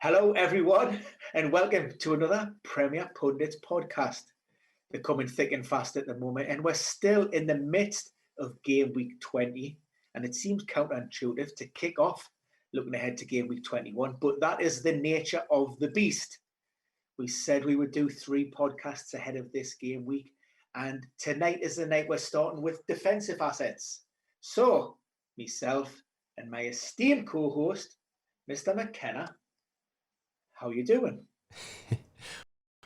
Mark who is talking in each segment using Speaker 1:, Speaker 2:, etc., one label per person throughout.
Speaker 1: Hello, everyone, and welcome to another Premier Pundits podcast. They're coming thick and fast at the moment, and we're still in the midst of game week 20, and it seems counterintuitive to kick off looking ahead to game week 21, but that is the nature of the beast. We said we would do 3 podcasts ahead of this game week, and tonight is the night we're starting with defensive assets. So, myself and my esteemed co-host, Mr. McKenna, how are you doing?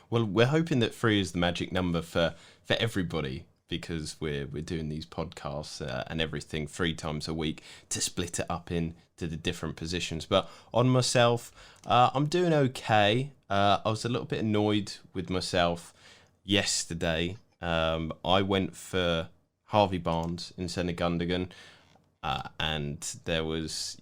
Speaker 2: Well, we're hoping that 3 is the magic number for everybody, because we're doing these podcasts and everything 3 times a week to split it up into the different positions. But on myself, I'm doing okay. I was a little bit annoyed with myself yesterday. I went for Harvey Barnes instead of Gundogan. And there was,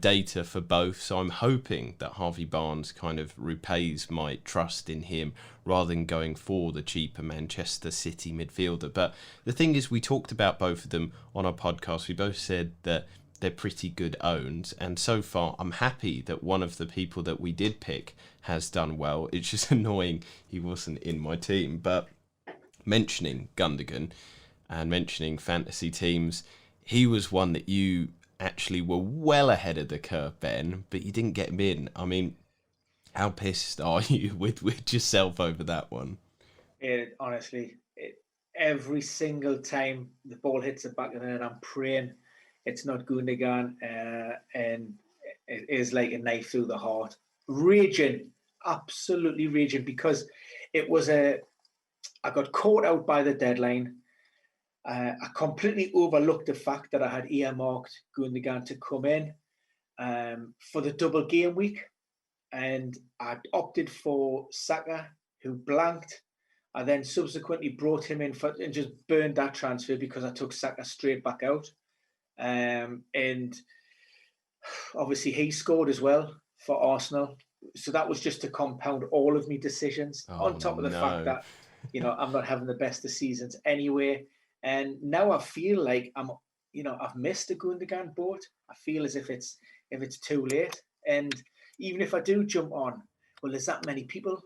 Speaker 2: data for both. So I'm hoping that Harvey Barnes kind of repays my trust in him rather than going for the cheaper Manchester City midfielder. But the thing is, we talked about both of them on our podcast. We both said that they're pretty good owns. And so far, I'm happy that one of the people that we did pick has done well. It's just annoying he wasn't in my team. But mentioning Gundogan and mentioning fantasy teams, he was one that you actually were well ahead of the curve, Ben, but you didn't get him in. I mean, how pissed are you with yourself over that one?
Speaker 1: Honestly, every single time the ball hits the back of the net, I'm praying it's not Gundogan, and it is like a knife through the heart. Raging, absolutely raging, because I got caught out by the deadline. I completely overlooked the fact that I had earmarked Gundogan to come in for the double game week, and I opted for Saka, who blanked. I then subsequently brought him in and just burned that transfer because I took Saka straight back out. And obviously he scored as well for Arsenal. So that was just to compound all of my decisions, on top of the fact that, I'm not having the best of seasons anyway. And now I feel like I've missed a Gundogan boat. I feel as if it's too late. And even if I do jump on, well, there's that many people,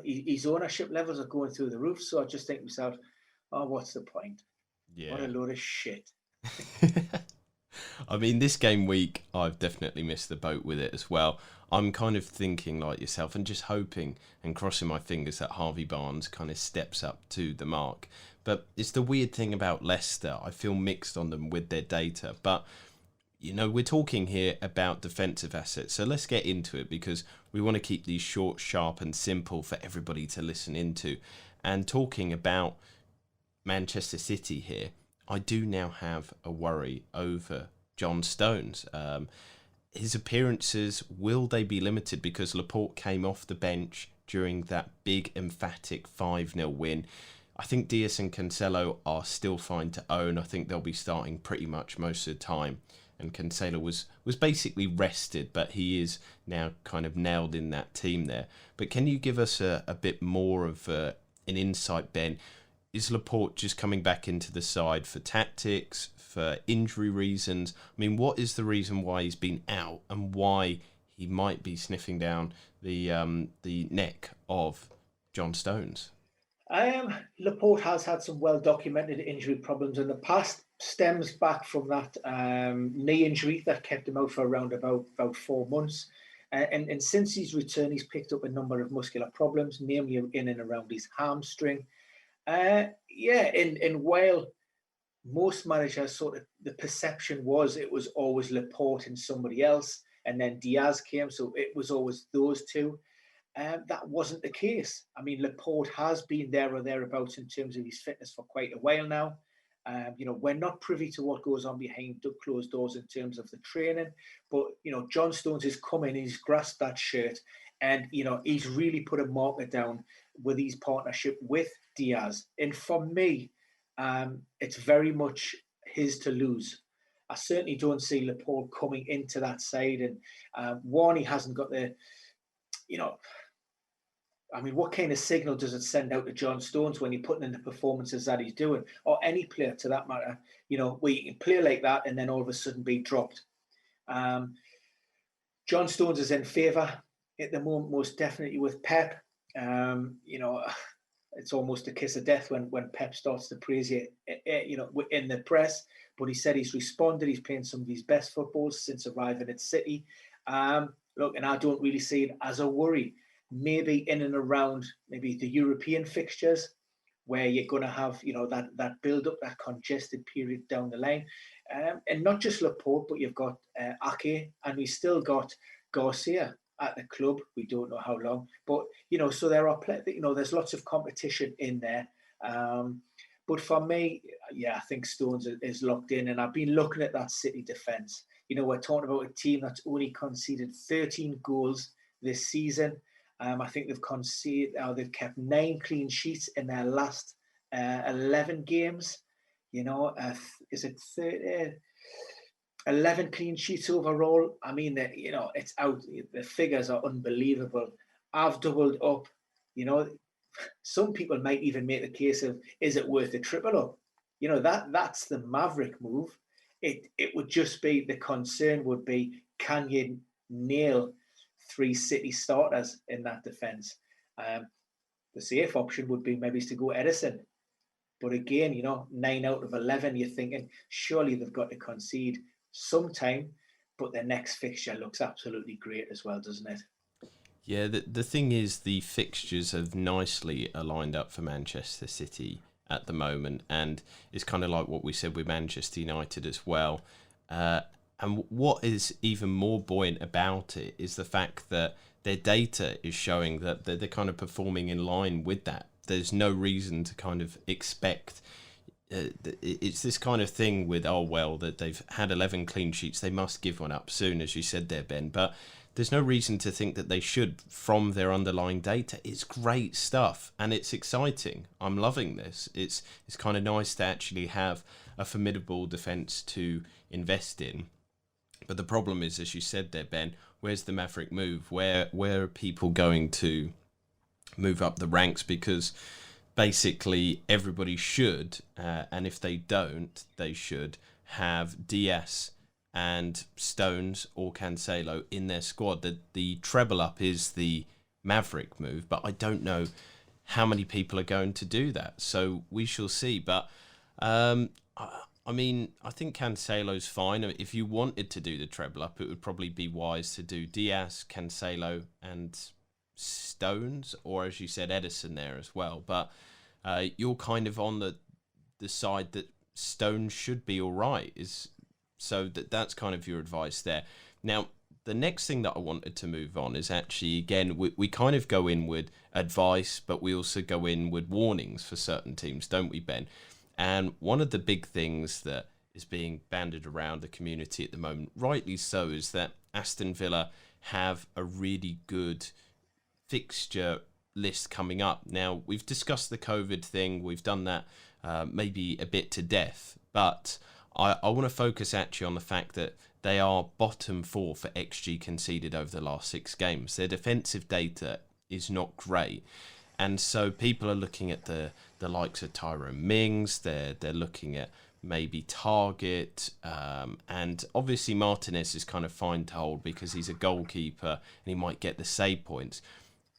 Speaker 1: his ownership levels are going through the roof. So I just think to myself, oh, what's the point?
Speaker 2: Yeah.
Speaker 1: What a load of shit.
Speaker 2: I mean, this game week, I've definitely missed the boat with it as well. I'm kind of thinking like yourself and just hoping and crossing my fingers that Harvey Barnes kind of steps up to the mark. But it's the weird thing about Leicester. I feel mixed on them with their data. But, we're talking here about defensive assets. So let's get into it, because we want to keep these short, sharp and simple for everybody to listen into. And talking about Manchester City here, I do now have a worry over John Stones. His appearances, will they be limited? Because Laporte came off the bench during that big emphatic 5-0 win. I think Diaz and Cancelo are still fine to own. I think they'll be starting pretty much most of the time. And Cancelo was basically rested, but he is now kind of nailed in that team there. But can you give us a bit more of an insight, Ben? Is Laporte just coming back into the side for tactics, for injury reasons? I mean, what is the reason why he's been out and why he might be sniffing down the neck of John Stones?
Speaker 1: Laporte has had some well-documented injury problems in the past. Stems back from that knee injury that kept him out for around about 4 months. And since his return, he's picked up a number of muscular problems, namely in and around his hamstring. And while most managers sort of, the perception was it was always Laporte and somebody else, and then Diaz came, so it was always those two. That wasn't the case. I mean, Laporte has been there or thereabouts in terms of his fitness for quite a while now. We're not privy to what goes on behind closed doors in terms of the training, but, John Stones has come in, he's grasped that shirt, and, he's really put a marker down with his partnership with Diaz. And for me, it's very much his to lose. I certainly don't see Laporte coming into that side. And one, he hasn't got the, what kind of signal does it send out to John Stones when you're putting in the performances that he's doing, or any player to that matter, where you can play like that and then all of a sudden be dropped? John Stones is in favour. at the moment, most definitely with Pep. You know, it's almost a kiss of death when Pep starts to praise you, you know, in the press. But he said he's responded. He's playing some of his best footballs since arriving at City. Look, and I don't really see it as a worry. Maybe in and around maybe the European fixtures, where you're going to have, you know, that build up, that congested period down the line, and not just Laporte, but you've got Ake, and we still got Garcia at the club. We don't know how long, but you know, so there are you know, there's lots of competition in there. But for me, yeah, I think Stones is locked in, and I've been looking at that City defence. You know, we're talking about a team that's only conceded 13 goals this season. I think they've kept 9 clean sheets in their last 11 games. You know, is it 30? 11 clean sheets overall. I mean, you know, it's out. The figures are unbelievable. I've doubled up. You know, some people might even make the case of, is it worth a triple up? You know, that's the maverick move. It would just be, the concern would be, can you nail 3 City starters in that defence? The safe option would be maybe to go Edison. But again, you know, 9 out of 11, you're thinking, surely they've got to concede sometime. But their next fixture looks absolutely great as well, doesn't it?
Speaker 2: Yeah, the thing is, the fixtures have nicely aligned up for Manchester City at the moment, and it's kind of like what we said with Manchester United as well. And what is even more buoyant about it is the fact that their data is showing that they're kind of performing in line with that. There's no reason to kind of expect. It's this kind of thing with, oh, well, that they've had 11 clean sheets, they must give one up soon, as you said there, Ben. But there's no reason to think that they should from their underlying data. It's great stuff, and it's exciting. I'm loving this. It's kind of nice to actually have a formidable defence to invest in. But the problem is, as you said there, Ben, where's the maverick move? Where are people going to move up the ranks? Because basically everybody should, and if they don't, they should have Diaz and Stones or Cancelo in their squad. The treble up is the maverick move, but I don't know how many people are going to do that. So we shall see. But I mean, I think Cancelo's fine. If you wanted to do the treble up, it would probably be wise to do Diaz, Cancelo, and Stones, or as you said, Edison there as well. But you're kind of on the side that Stones should be all right. So that's kind of your advice there. Now, the next thing that I wanted to move on is actually, again, we kind of go in with advice, but we also go in with warnings for certain teams, don't we, Ben? And one of the big things that is being bandied around the community at the moment, rightly so, is that Aston Villa have a really good fixture list coming up. Now, we've discussed the COVID thing. We've done that maybe a bit to death. But I want to focus actually on the fact that they are bottom 4 for XG conceded over the last 6 games. Their defensive data is not great. And so people are looking at the likes of Tyrone Mings. They're looking at maybe Target. And obviously Martinez is kind of fine to hold because he's a goalkeeper and he might get the save points.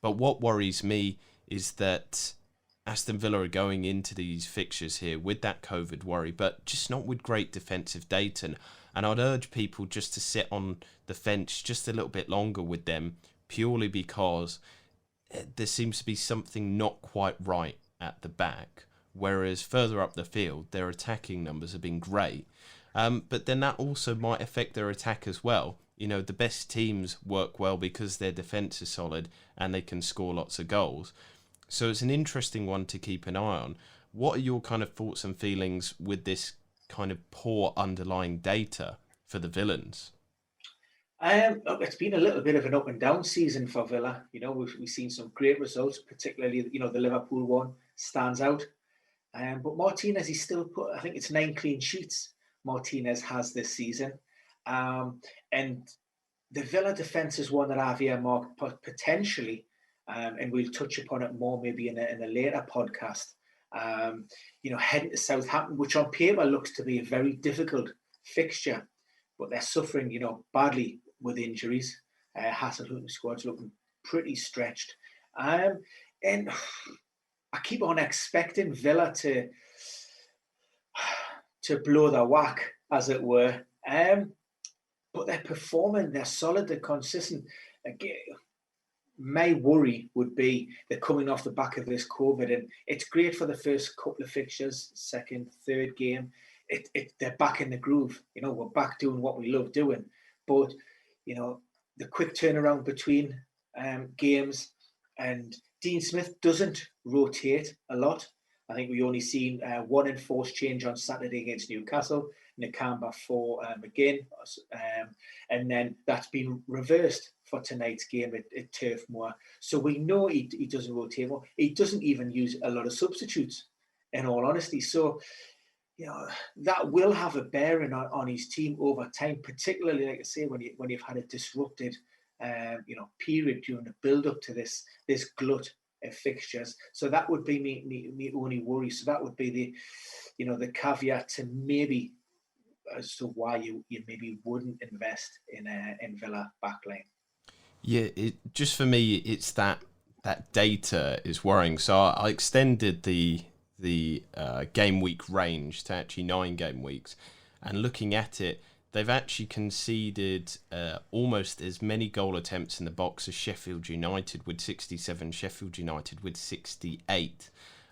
Speaker 2: But what worries me is that Aston Villa are going into these fixtures here with that COVID worry, but just not with great defensive data. And I'd urge people just to sit on the fence just a little bit longer with them, purely because there seems to be something not quite right at the back, whereas further up the field, their attacking numbers have been great. But then that also might affect their attack as well. You know, the best teams work well because their defence is solid and they can score lots of goals. So it's an interesting one to keep an eye on. What are your kind of thoughts and feelings with this kind of poor underlying data for the Villains?
Speaker 1: Look, it's been a little bit of an up and down season for Villa. You know, we've seen some great results, particularly, you know, the Liverpool one stands out. But Martinez, he's still put, I think it's 9 clean sheets Martinez has this season. And the Villa defence is one that I've earmarked potentially, and we'll touch upon it more maybe in a later podcast. You know, heading to Southampton, which on paper looks to be a very difficult fixture, but they're suffering, you know, badly with injuries. Hasselhutten's squad's looking pretty stretched. And I keep on expecting Villa to blow their whack, as it were. But they're performing, they're solid, they're consistent. Again, my worry would be they're coming off the back of this COVID, and it's great for the first couple of fixtures, second, third game. They're back in the groove. We're back doing what we love doing. But, the quick turnaround between games, and Dean Smith doesn't rotate a lot. I think we only seen one enforced change on Saturday against Newcastle, Nakamba for McGinn, and then that's been reversed for tonight's game at Turf Moor. So we know he doesn't rotate more. He doesn't even use a lot of substitutes, in all honesty. So, that will have a bearing on his team over time, particularly, like I say, when you've had a disrupted, period during the build-up to this glut of fixtures. So that would be me only worry. So that would be the caveat to maybe as to why you maybe wouldn't invest in Villa backline.
Speaker 2: Yeah, just for me, it's that data is worrying. So I extended the game week range to actually 9 game weeks, and looking at it, they've actually conceded almost as many goal attempts in the box as Sheffield United with 67, Sheffield United with 68.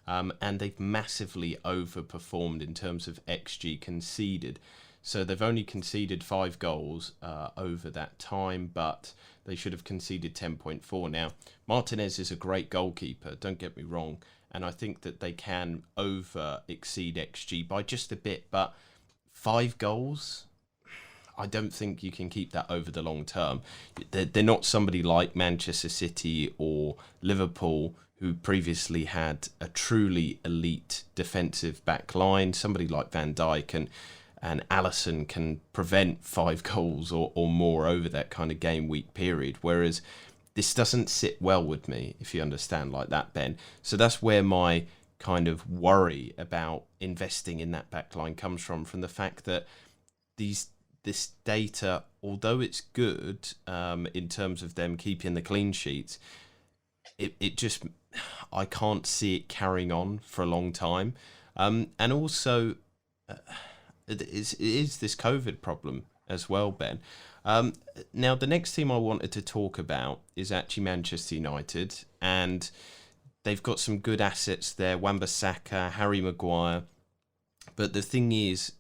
Speaker 2: And they've massively overperformed in terms of XG conceded. So they've only conceded 5 goals over that time, but they should have conceded 10.4. Now, Martinez is a great goalkeeper, don't get me wrong, and I think that they can exceed XG by just a bit, but 5 goals? I don't think you can keep that over the long term. They're not somebody like Manchester City or Liverpool, who previously had a truly elite defensive back line. Somebody like Van Dijk and Alisson can prevent 5 goals or more over that kind of game week period, whereas this doesn't sit well with me, if you understand, like that, Ben. So that's where my kind of worry about investing in that back line comes from the fact that this data, although it's good in terms of them keeping the clean sheets, it just, I can't see it carrying on for a long time. And also, it is this COVID problem as well, Ben. Now, the next team I wanted to talk about is actually Manchester United, and they've got some good assets there, Wan-Bissaka, Harry Maguire. But the thing is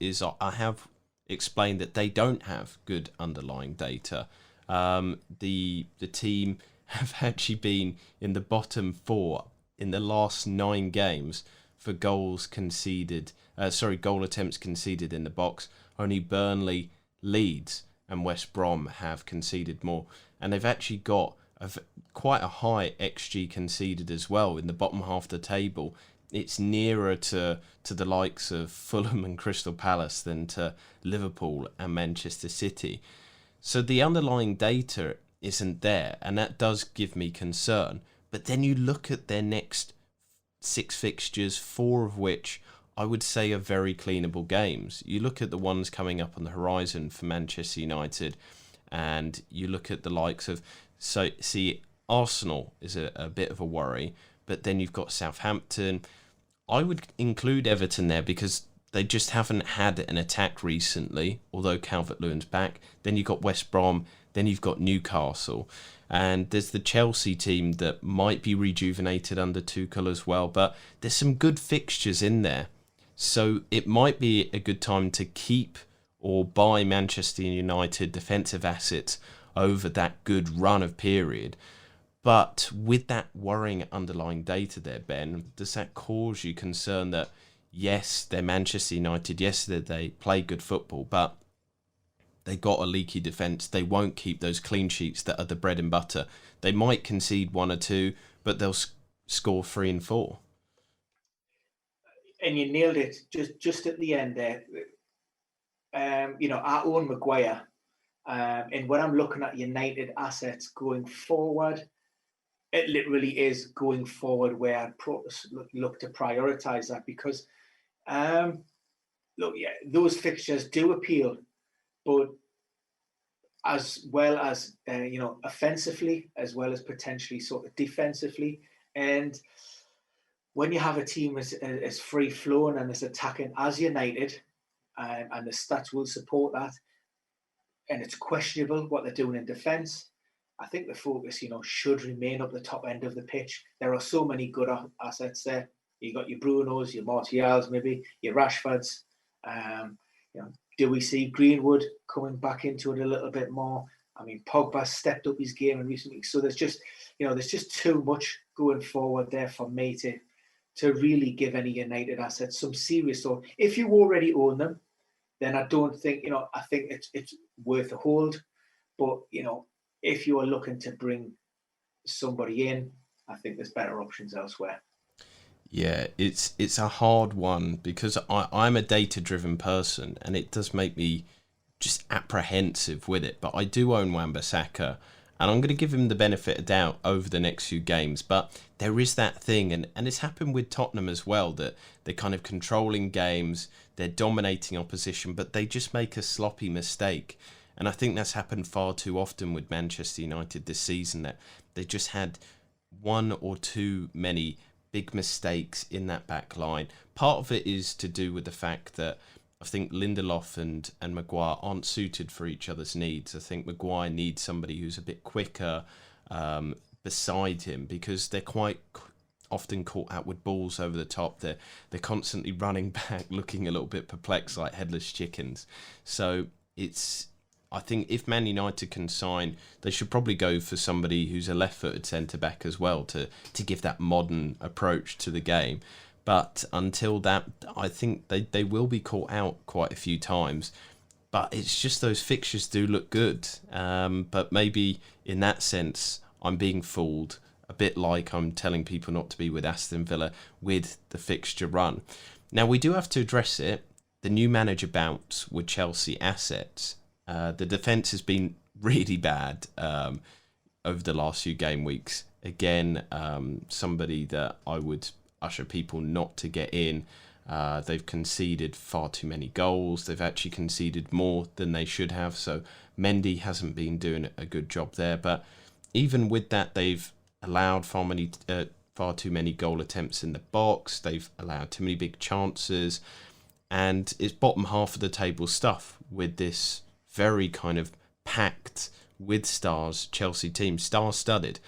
Speaker 2: I have explained that they don't have good underlying data. The team have actually been in the bottom 4 in the last 9 games for goal attempts conceded in the box. Only Burnley, Leeds and West Brom have conceded more, and they've actually got quite a high XG conceded as well in the bottom half of the table. It's nearer to the likes of Fulham and Crystal Palace than to Liverpool and Manchester City. So the underlying data isn't there, and that does give me concern. But then you look at their next 6 fixtures, 4 of which I would say are very cleanable games. You look at the ones coming up on the horizon for Manchester United, and you look at the likes of, Arsenal is a bit of a worry, but then you've got Southampton. I would include Everton there because they just haven't had an attack recently, although Calvert-Lewin's back. Then you've got West Brom, then you've got Newcastle. And there's the Chelsea team that might be rejuvenated under Tuchel as well, but there's some good fixtures in there. So it might be a good time to keep or buy Manchester United defensive assets over that good run of period. But with that worrying underlying data there, Ben, does that cause you concern that, yes, they're Manchester United, yes, they play good football, but they got a leaky defence, they won't keep those clean sheets that are the bread and butter. They might concede 1 or 2, but they'll score 3 and 4.
Speaker 1: And you nailed it just at the end there. I own Maguire, and when I'm looking at United assets going forward, it literally is going forward where I'd look to prioritise that, because those fixtures do appeal, but as well as offensively, as well as potentially sort of defensively. And when you have a team as free flowing and as attacking as United, and the stats will support that, and it's questionable what they're doing in defence, I think the focus, should remain up the top end of the pitch. There are so many good assets there. You got your Brunos, your Martials, maybe your Rashfords. Do we see Greenwood coming back into it a little bit more? I mean, Pogba stepped up his game in recent weeks, so there's just too much going forward there for me to really give any United assets some serious thought. If you already own them, then I don't think, I think it's worth a hold. But, if you are looking to bring somebody in, I think there's better options elsewhere.
Speaker 2: Yeah, it's a hard one because I'm a data-driven person and it does make me just apprehensive with it. But I do own Wan-Bissaka and I'm going to give him the benefit of doubt over the next few games. But there is that thing, and it's happened with Tottenham as well, that they're kind of controlling games, they're dominating opposition, but they just make a sloppy mistake. And I think that's happened far too often with Manchester United this season, that they just had one or too many big mistakes in that back line. Part of it is to do with the fact that I think Lindelof and Maguire aren't suited for each other's needs. I think Maguire needs somebody who's a bit quicker beside him, because they're quite often caught out with balls over the top. They're constantly running back, looking a little bit perplexed like headless chickens. So I think if Man United can sign, they should probably go for somebody who's a left-footed centre-back as well to give that modern approach to the game. But until that, I think they will be caught out quite a few times. But it's just those fixtures do look good. But maybe in that sense, I'm being fooled, a bit like I'm telling people not to be with Aston Villa with the fixture run. Now, we do have to address it. The new manager bounce with Chelsea assets. The defence has been really bad over the last few game weeks. Again, somebody that I would usher people not to get in. They've conceded far too many goals. They've actually conceded more than they should have. So Mendy hasn't been doing a good job there. But even with that, they've allowed far too many goal attempts in the box. They've allowed too many big chances. And it's bottom half of the table stuff with this very kind of packed with stars Chelsea team, star-studded.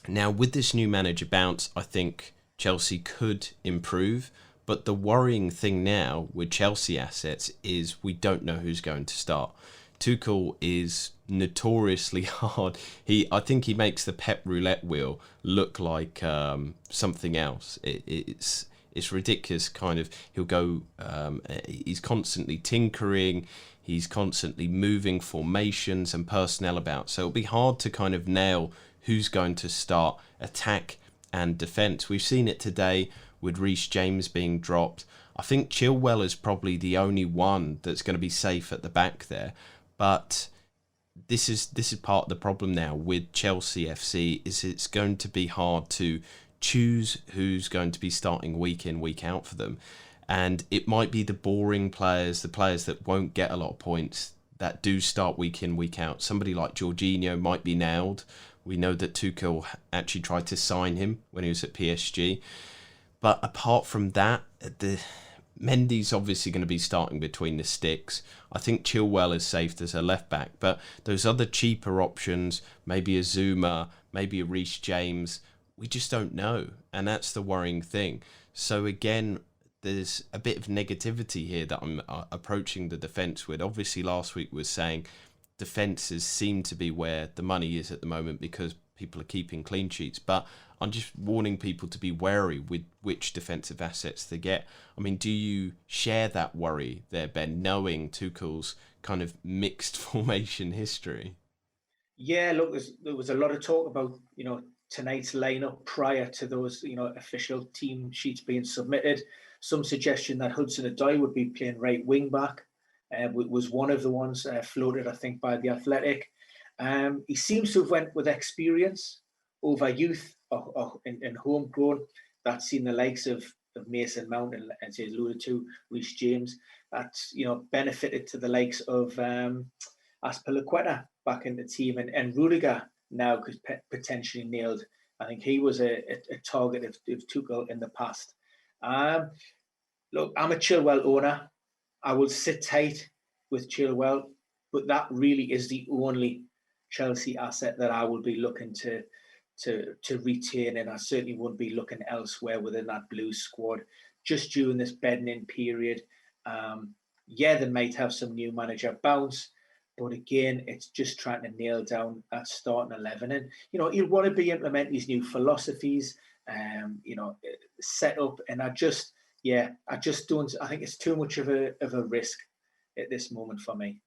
Speaker 2: Now, with this new manager bounce, I think Chelsea could improve. But the worrying thing now with Chelsea assets is we don't know who's going to start. Tuchel is notoriously hard. I think he makes the Pep roulette wheel look like something else. It's ridiculous. Kind of, he'll go. He's constantly tinkering. He's constantly moving formations and personnel about. So it'll be hard to kind of nail who's going to start attack and defence. We've seen it today with Reece James being dropped. I think Chilwell is probably the only one that's going to be safe at the back there. But this is part of the problem now with Chelsea FC, is it's going to be hard to choose who's going to be starting week in, week out for them. And it might be the boring players, the players that won't get a lot of points, that do start week in, week out. Somebody like Jorginho might be nailed. We know that Tuchel actually tried to sign him when he was at PSG. But apart from that, Mendy's obviously going to be starting between the sticks. I think Chilwell is safe as a left-back. But those other cheaper options, maybe a Zuma, maybe a Reece James, we just don't know. And that's the worrying thing. So again, there's a bit of negativity here that I'm approaching the defence with. Obviously, last week was saying defences seem to be where the money is at the moment because people are keeping clean sheets. But I'm just warning people to be wary with which defensive assets they get. I mean, do you share that worry there, Ben, knowing Tuchel's kind of mixed formation history?
Speaker 1: Yeah, look, there was a lot of talk about, tonight's lineup prior to those, official team sheets being submitted. Some suggestion that Hudson-Odoi would be playing right wing back was one of the ones floated, I think, by The Athletic. He seems to have went with experience over youth and homegrown. That's seen the likes of Mason Mount and, as you alluded to, Reece James. That's, benefited to the likes of Azpilicueta back in the team, and Rudiger now could potentially nailed. I think he was a target of Tuchel in the past. Look, I'm a Chilwell owner. I will sit tight with Chilwell, but that really is the only Chelsea asset that I will be looking to retain, and I certainly wouldn't be looking elsewhere within that Blues squad just during this bedding in period. Yeah, they might have some new manager bounce, but again, it's just trying to nail down that starting 11. And, you want to be implementing these new philosophies, set up. And I just don't, I think it's too much of a risk at this moment for me.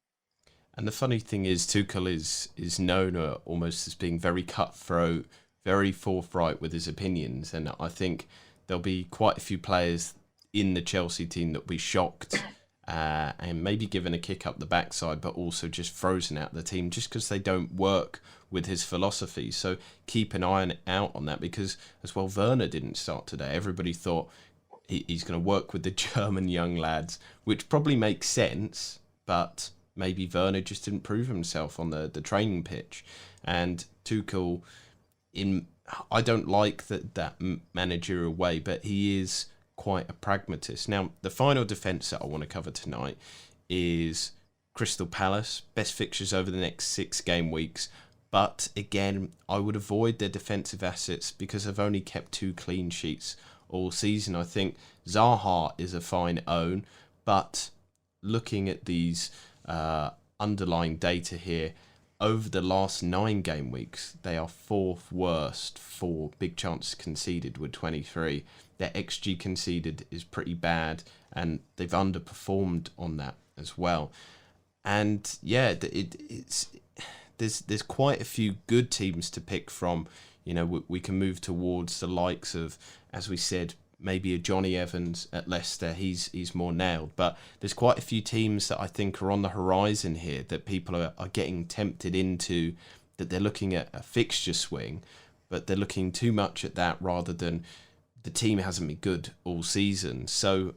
Speaker 2: And the funny thing is, Tuchel is known almost as being very cutthroat, very forthright with his opinions. And I think there'll be quite a few players in the Chelsea team that will be shocked and maybe given a kick up the backside, but also just frozen out the team just because they don't work with his philosophy. So keep an eye out on that, because as well, Werner didn't start today. Everybody thought he's going to work with the German young lads, which probably makes sense, but maybe Werner just didn't prove himself on the training pitch. And Tuchel, I don't like that managerial way, but he is quite a pragmatist. Now, the final defence that I want to cover tonight is Crystal Palace. Best fixtures over the next 6 game weeks. But again, I would avoid their defensive assets because they've only kept 2 clean sheets all season. I think Zaha is a fine own, but looking at these underlying data here, over the last 9 game weeks, they are 4th worst for big chances conceded with 23. Their XG conceded is pretty bad, and they've underperformed on that as well. And yeah, there's quite a few good teams to pick from. We can move towards the likes of, as we said, maybe a Johnny Evans at Leicester. He's more nailed. But there's quite a few teams that I think are on the horizon here that people are getting tempted into, that they're looking at a fixture swing, but they're looking too much at that rather than the team hasn't been good all season. So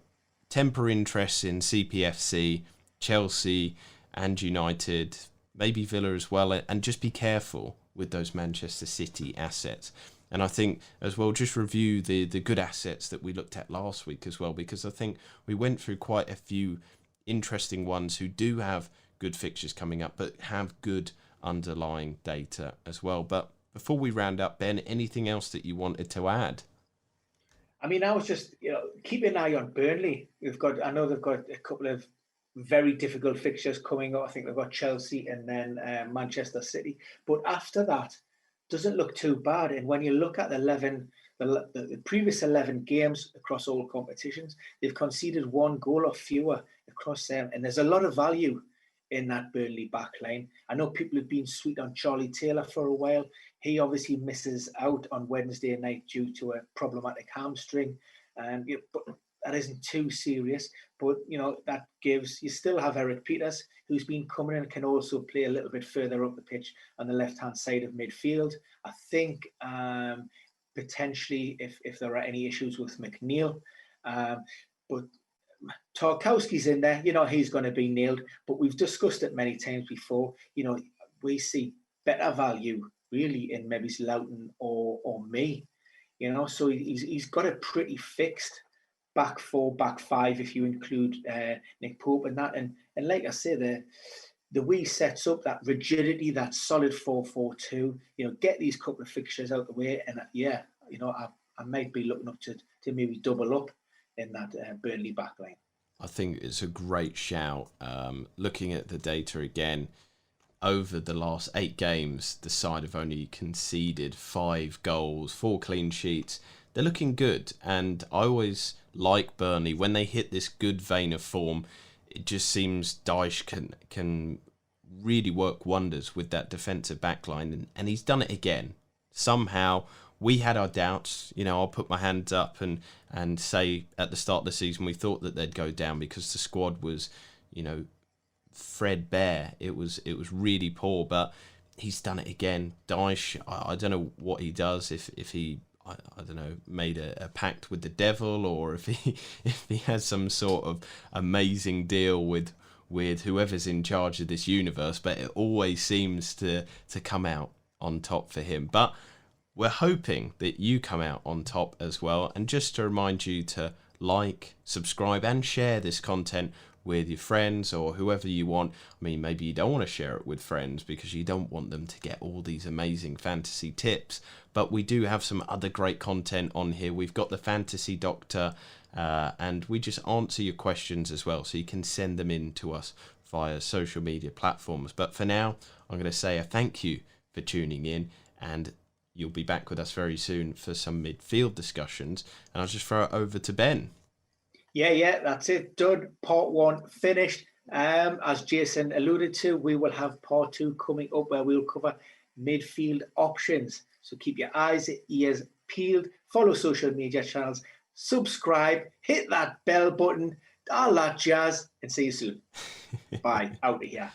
Speaker 2: temper interest in CPFC, Chelsea and United, maybe Villa as well, and just be careful with those Manchester City assets. And I think as well, just review the good assets that we looked at last week as well, because I think we went through quite a few interesting ones who do have good fixtures coming up, but have good underlying data as well. But before we round up, Ben, anything else that you wanted to add?
Speaker 1: I mean, I was just, keep an eye on Burnley. I know they've got a couple of very difficult fixtures coming up. I think they've got Chelsea and then Manchester City. But after that, doesn't look too bad. And when you look at the previous 11 games across all competitions, they've conceded 1 goal or fewer across them. And there's a lot of value in that Burnley backline. I know people have been sweet on Charlie Taylor for a while. He obviously misses out on Wednesday night due to a problematic hamstring. But that isn't too serious. But, that gives, you still have Eric Peters, who's been coming in and can also play a little bit further up the pitch on the left-hand side of midfield. I think potentially if there are any issues with McNeil, but Tarkowski's in there, he's going to be nailed. But we've discussed it many times before. We see better value really in maybe Loughton or me. So he's got it pretty fixed. Back 4, back 5, if you include Nick Pope and that. And like I say, the way he sets up that rigidity, that solid 4-4-2, get these couple of fixtures out the way. And I might be looking up to maybe double up in that Burnley backline.
Speaker 2: I think it's a great shout. Looking at the data again, over the last 8 games, the side have only conceded 5 goals, 4 clean sheets. They're looking good, and I always like Burnley when they hit this good vein of form. It just seems Dyche can really work wonders with that defensive backline, and he's done it again. Somehow we had our doubts. I'll put my hands up and say at the start of the season we thought that they'd go down because the squad was, threadbare. It was really poor, but he's done it again. Dyche, I don't know what he does, if he, I don't know, made a pact with the devil, or if he has some sort of amazing deal with with whoever's in charge of this universe, but it always seems to come out on top for him. But we're hoping that you come out on top as well. And just to remind you to like, subscribe, and share this content with your friends or whoever you want. I mean, maybe you don't want to share it with friends because you don't want them to get all these amazing fantasy tips, but we do have some other great content on here. We've got the Fantasy Doctor, and we just answer your questions as well, so you can send them in to us via social media platforms. But for now, I'm going to say a thank you for tuning in, and you'll be back with us very soon for some midfield discussions, and I'll just throw it over to Ben.
Speaker 1: Yeah, that's it. Done. Part 1 finished. As Jason alluded to, we will have part 2 coming up where we'll cover midfield options. So keep your eyes and ears peeled. Follow social media channels. Subscribe. Hit that bell button. All that jazz. And see you soon. Bye. Out of here.